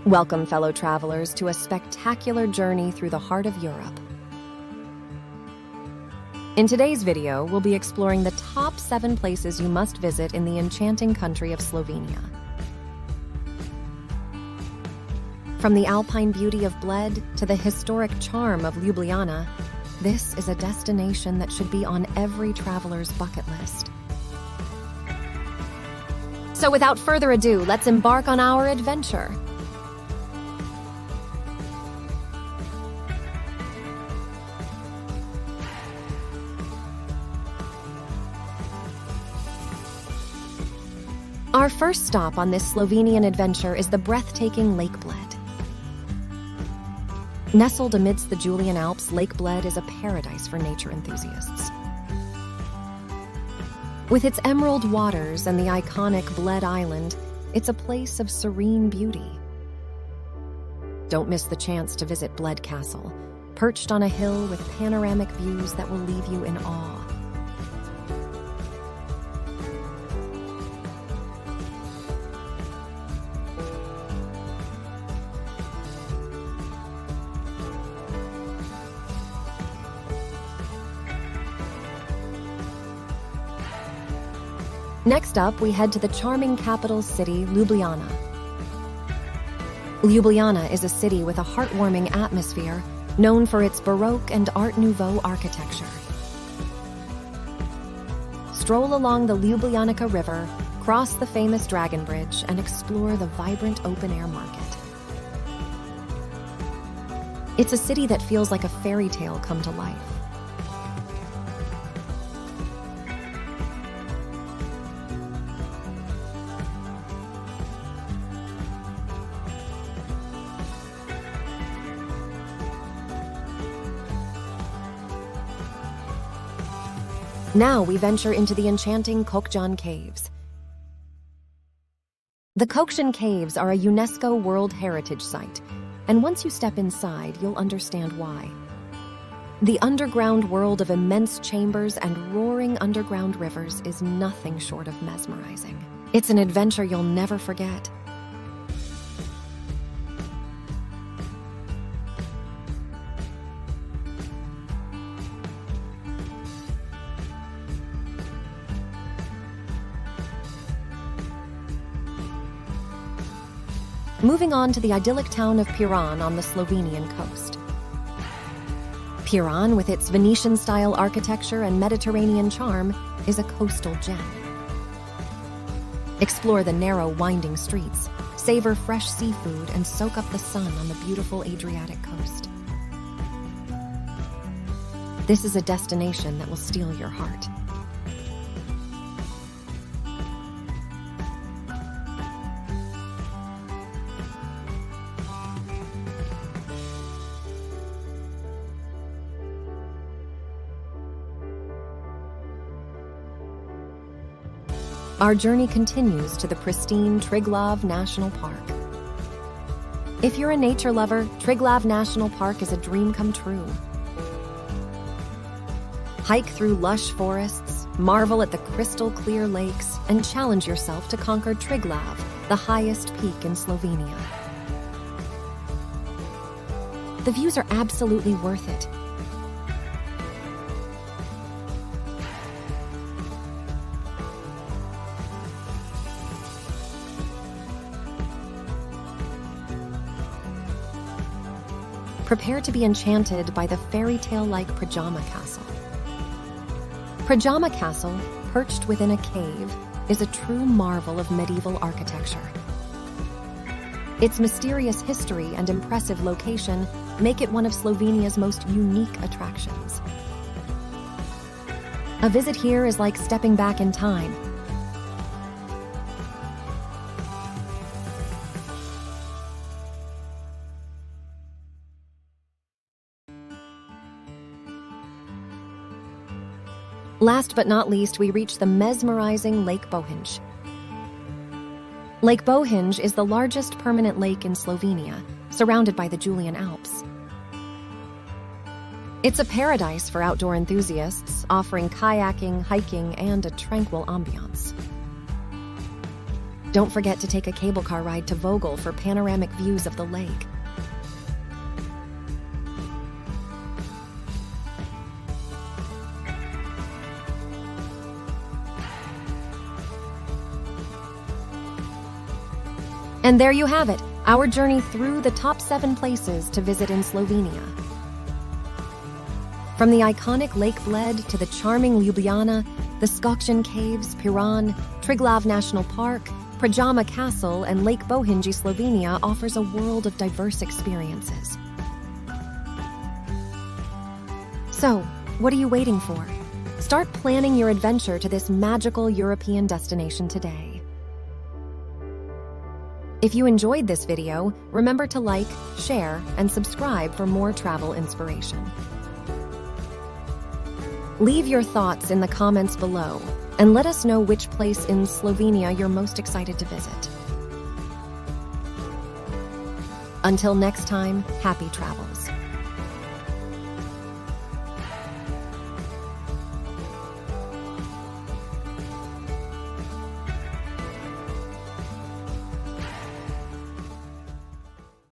Welcome, fellow travelers, to a spectacular journey through the heart of Europe. In today's video, we'll be exploring the top 7 places you must visit in the enchanting country of Slovenia. From the Alpine beauty of Bled to the historic charm of Ljubljana, this is a destination that should be on every traveler's bucket list. So without further ado, let's embark on our adventure. Our first stop on this Slovenian adventure is the breathtaking Lake Bled. Nestled amidst the Julian Alps, Lake Bled is a paradise for nature enthusiasts. With its emerald waters and the iconic Bled Island, it's a place of serene beauty. Don't miss the chance to visit Bled Castle, perched on a hill with panoramic views that will leave you in awe. Next up, we head to the charming capital city, Ljubljana. Ljubljana is a city with a heartwarming atmosphere, known for its Baroque and Art Nouveau architecture. Stroll along the Ljubljanica River, cross the famous Dragon Bridge, and explore the vibrant open-air market. It's a city that feels like a fairy tale come to life. Now we venture into the enchanting Kokjan Caves. The Kokjan Caves are a UNESCO World Heritage Site, and once you step inside, you'll understand why. The underground world of immense chambers and roaring underground rivers is nothing short of mesmerizing. It's an adventure you'll never forget. Moving on to the idyllic town of Piran on the Slovenian coast. Piran, with its Venetian-style architecture and Mediterranean charm, is a coastal gem. Explore the narrow, winding streets, savor fresh seafood, and soak up the sun on the beautiful Adriatic coast. This is a destination that will steal your heart. Our journey continues to the pristine Triglav National Park. If you're a nature lover, Triglav National Park is a dream come true. Hike through lush forests, marvel at the crystal-clear lakes, and challenge yourself to conquer Triglav, the highest peak in Slovenia. The views are absolutely worth it. Prepare to be enchanted by the fairy tale-like Ljubljana Castle. Ljubljana Castle, perched within a cave, is a true marvel of medieval architecture. Its mysterious history and impressive location make it one of Slovenia's most unique attractions. A visit here is like stepping back in time. Last but not least, we reach the mesmerizing Lake Bohinj. Lake Bohinj is the largest permanent lake in Slovenia, surrounded by the Julian Alps. It's a paradise for outdoor enthusiasts, offering kayaking, hiking, and a tranquil ambiance. Don't forget to take a cable car ride to Vogel for panoramic views of the lake. And there you have it, our journey through the top 7 places to visit in Slovenia. From the iconic Lake Bled to the charming Ljubljana, the Skokjan Caves, Piran, Triglav National Park, Bled Castle, and Lake Bohinji, Slovenia offers a world of diverse experiences. So, what are you waiting for? Start planning your adventure to this magical European destination today. If you enjoyed this video, remember to like, share, and subscribe for more travel inspiration. Leave your thoughts in the comments below, and let us know which place in Slovenia you're most excited to visit. Until next time, happy travels.